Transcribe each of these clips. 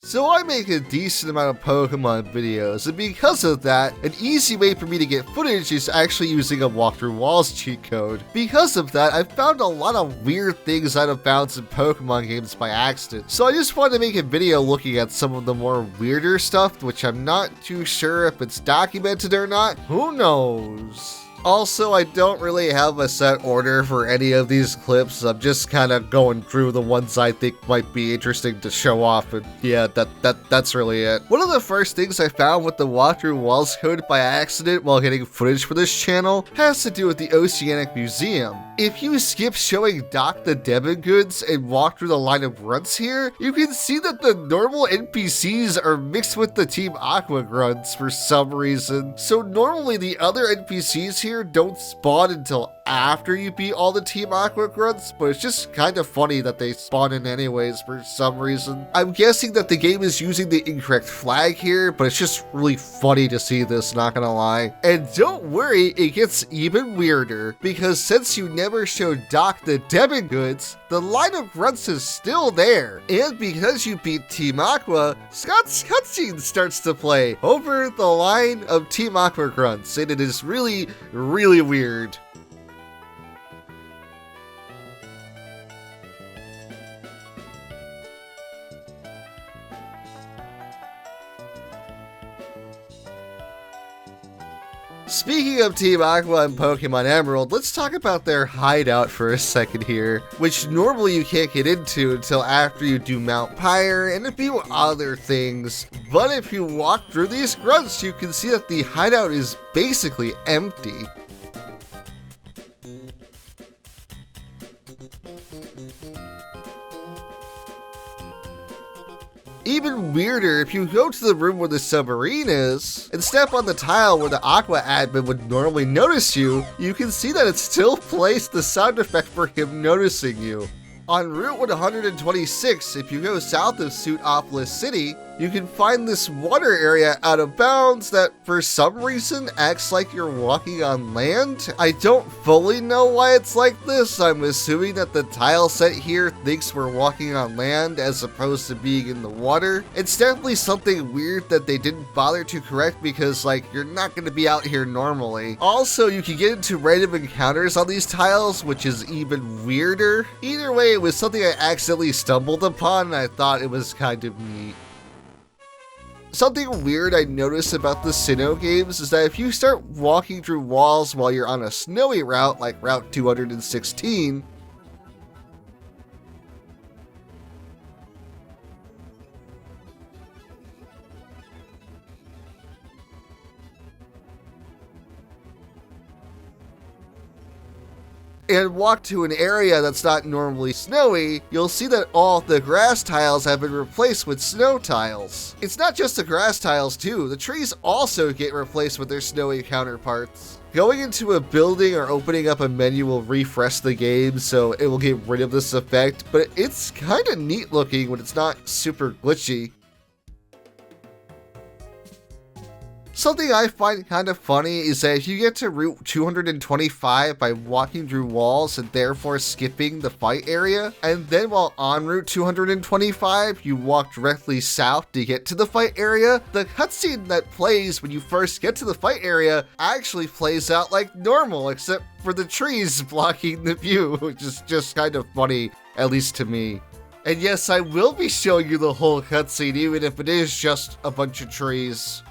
So I make a decent amount of Pokemon videos, and because of that, an easy way for me to get footage is actually using a walkthrough walls cheat code. Because of that, I've found a lot of weird things out of bounds in Pokemon games by accident. So I just wanted to make a video looking at some of the more weirder stuff, which I'm not too sure if it's documented or not. Who knows? Also, I don't really have a set order for any of these clips. I'm just kind of going through the ones I think might be interesting to show off, and yeah, that's really it. One of the first things I found with the walkthrough walls code by accident while getting footage for this channel has to do with the Oceanic Museum. If you skip showing Doc the Demogoods and walk through the line of grunts here, you can see that the normal NPCs are mixed with the Team Aqua grunts for some reason. So normally the other NPCs here don't spawn until after you beat all the Team Aqua grunts, but it's just kind of funny that they spawn in anyways for some reason. I'm guessing that the game is using the incorrect flag here, but it's just really funny to see this, not gonna lie. And don't worry, it gets even weirder, because since you never showed Doc the Demogoods, the line of grunts is still there. And because you beat Team Aqua, Scott's cutscene starts to play over the line of Team Aqua grunts, and it is really weird. Speaking of Team Aqua and Pokemon Emerald, let's talk about their hideout for a second here, which normally you can't get into until after you do Mount Pyre and a few other things. But if you walk through these grunts, you can see that the hideout is basically empty. Even weirder, if you go to the room where the submarine is and step on the tile where the Aqua admin would normally notice you, you can see that it still plays the sound effect for him noticing you. On Route 126, if you go south of Suitopolis City, you can find this water area out of bounds that for some reason acts like you're walking on land. I don't fully know why it's like this. I'm assuming that the tile set here thinks we're walking on land as opposed to being in the water. It's definitely something weird that they didn't bother to correct because, like, you're not going to be out here normally. Also, you can get into random encounters on these tiles, which is even weirder. Either way, it was something I accidentally stumbled upon and I thought it was kind of neat. Something weird I noticed about the Sinnoh games is that if you start walking through walls while you're on a snowy route like Route 216, and walk to an area that's not normally snowy, you'll see that all the grass tiles have been replaced with snow tiles. It's not just the grass tiles too, the trees also get replaced with their snowy counterparts. Going into a building or opening up a menu will refresh the game, so it will get rid of this effect, but it's kind of neat looking when it's not super glitchy. Something I find kind of funny is that if you get to Route 225 by walking through walls and therefore skipping the fight area, and then while on Route 225 you walk directly south to get to the fight area, the cutscene that plays when you first get to the fight area actually plays out like normal, except for the trees blocking the view, which is just kind of funny, at least to me. And yes, I will be showing you the whole cutscene, even if it is just a bunch of trees.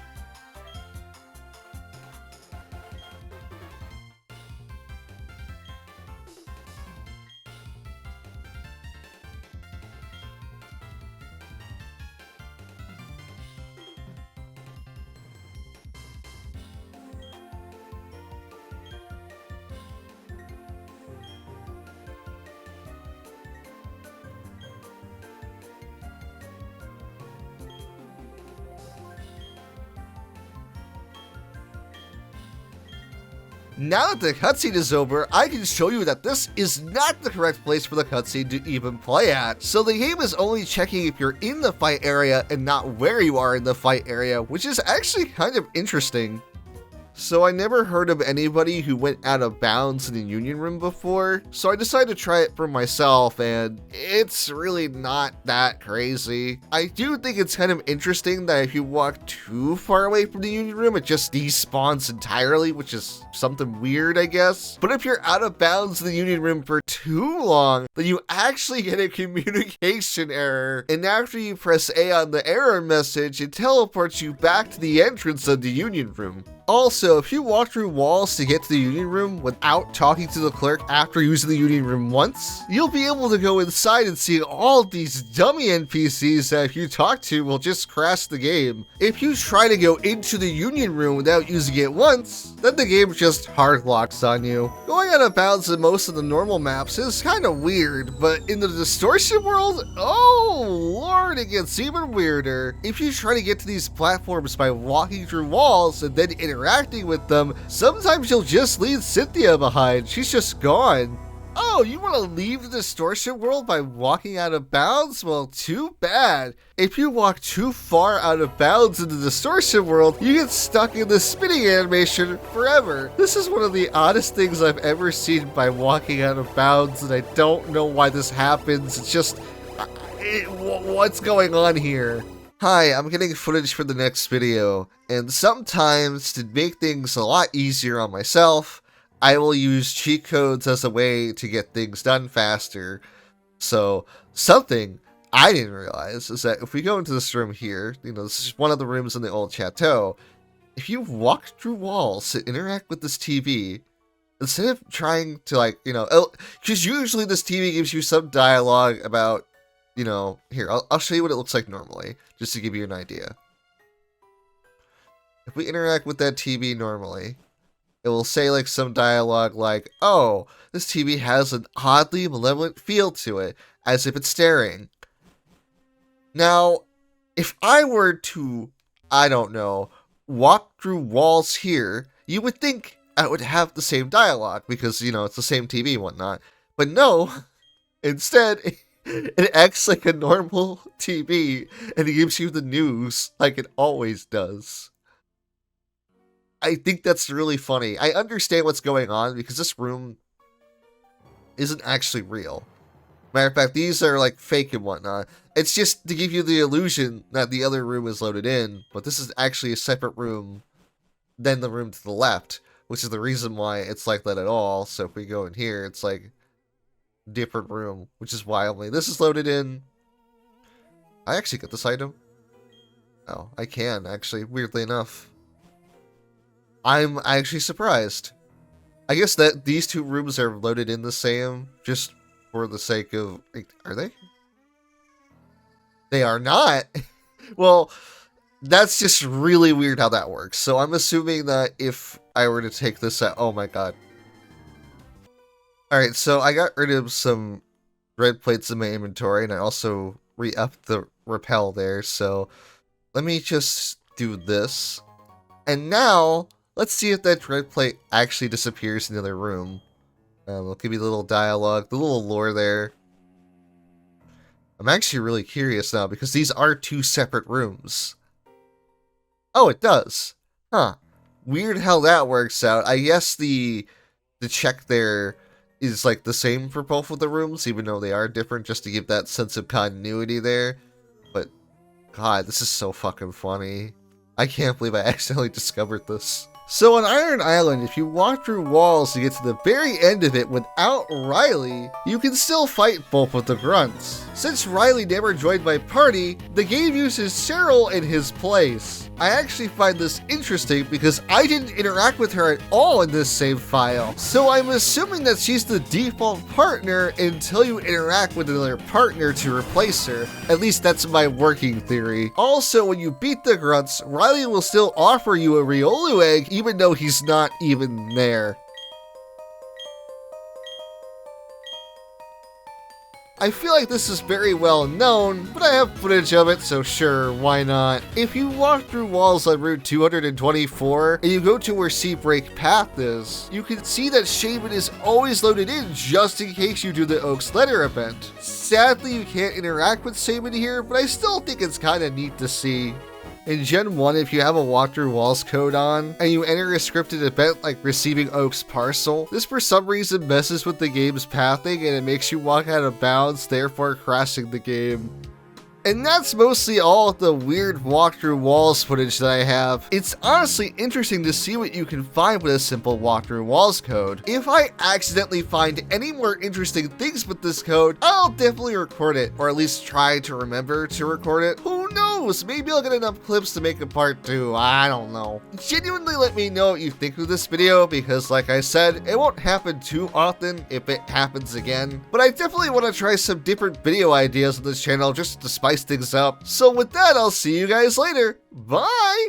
Now that the cutscene is over, I can show you that this is not the correct place for the cutscene to even play at. So the game is only checking if you're in the fight area and not where you are in the fight area, which is actually kind of interesting. So I never heard of anybody who went out of bounds in the Union Room before, so I decided to try it for myself, and it's really not that crazy. I do think it's kind of interesting that if you walk too far away from the Union Room, it just despawns entirely, which is something weird, I guess. But if you're out of bounds in the Union Room for too long, then you actually get a communication error, and after you press A on the error message, it teleports you back to the entrance of the Union Room. Also, if you walk through walls to get to the Union Room without talking to the clerk after using the Union Room once, you'll be able to go inside and see all these dummy NPCs that if you talk to will just crash the game. If you try to go into the Union Room without using it once, then the game just hard locks on you. Going out of bounds in most of the normal maps is kind of weird, but in the Distortion world, oh lord, it gets even weirder. If you try to get to these platforms by walking through walls and then interacting with them, sometimes you'll just leave Cynthia behind. She's just gone. Oh, you want to leave the Distortion world by walking out of bounds? Well, too bad. If you walk too far out of bounds in the Distortion world, you get stuck in the spinning animation forever. This is one of the oddest things I've ever seen by walking out of bounds, and I don't know why this happens. It's just, what's going on here? Hi, I'm getting footage for the next video, and sometimes to make things a lot easier on myself, I will use cheat codes as a way to get things done faster. So, something I didn't realize is that if we go into this room here, this is one of the rooms in the old chateau, if you walk through walls to interact with this TV, instead of trying to because usually this TV gives you some dialogue about, here, I'll show you what it looks like normally, just to give you an idea. If we interact with that TV normally, it will say some dialogue like, oh, this TV has an oddly malevolent feel to it, as if it's staring. Now, if I were to, I don't know, walk through walls here, you would think I would have the same dialogue, because, it's the same TV and whatnot. But no, instead, it acts like a normal TV, and it gives you the news like it always does. I think that's really funny. I understand what's going on because this room isn't actually real. Matter of fact, these are fake and whatnot. It's just to give you the illusion that the other room is loaded in, but this is actually a separate room than the room to the left, which is the reason why it's like that at all. So if we go in here, it's different room, which is why only this is loaded in. I actually got this item. Oh, I can actually, weirdly enough. I'm actually surprised. I guess that these two rooms are loaded in the same, just for the sake of... Are they? They are not! Well, that's just really weird how that works. So I'm assuming that if I were to take this out... Oh my god. Alright, so I got rid of some red plates in my inventory, and I also re-upped the repel there, so let me just do this. And now... let's see if that red plate actually disappears in the other room. It'll give you the little dialogue, the little lore there. I'm actually really curious now, because these are two separate rooms. Oh, it does. Huh. Weird how that works out. I guess the check there is the same for both of the rooms, even though they are different, just to give that sense of continuity there. But, god, this is so fucking funny. I can't believe I accidentally discovered this. So on Iron Island, if you walk through walls to get to the very end of it without Riley, you can still fight both of the grunts. Since Riley never joined my party, the game uses Cheryl in his place. I actually find this interesting because I didn't interact with her at all in this save file, so I'm assuming that she's the default partner until you interact with another partner to replace her. At least that's my working theory. Also, when you beat the grunts, Riley will still offer you a Riolu egg even though he's not even there. I feel like this is very well known, but I have footage of it, so sure, why not? If you walk through walls on Route 224, and you go to where Seabreak Path is, you can see that Shaman is always loaded in just in case you do the Oak's Letter event. Sadly, you can't interact with Shaman here, but I still think it's kinda neat to see. In Gen 1, if you have a walk through walls code on, and you enter a scripted event like receiving Oak's parcel, this for some reason messes with the game's pathing and it makes you walk out of bounds, therefore crashing the game. And that's mostly all of the weird walk through walls footage that I have. It's honestly interesting to see what you can find with a simple walk through walls code. If I accidentally find any more interesting things with this code, I'll definitely record it, or at least try to remember to record it. Who knows? Maybe I'll get enough clips to make a part 2, I don't know. Genuinely let me know what you think of this video, because like I said, it won't happen too often if it happens again. But I definitely want to try some different video ideas on this channel just to spice things up. So with that, I'll see you guys later. Bye!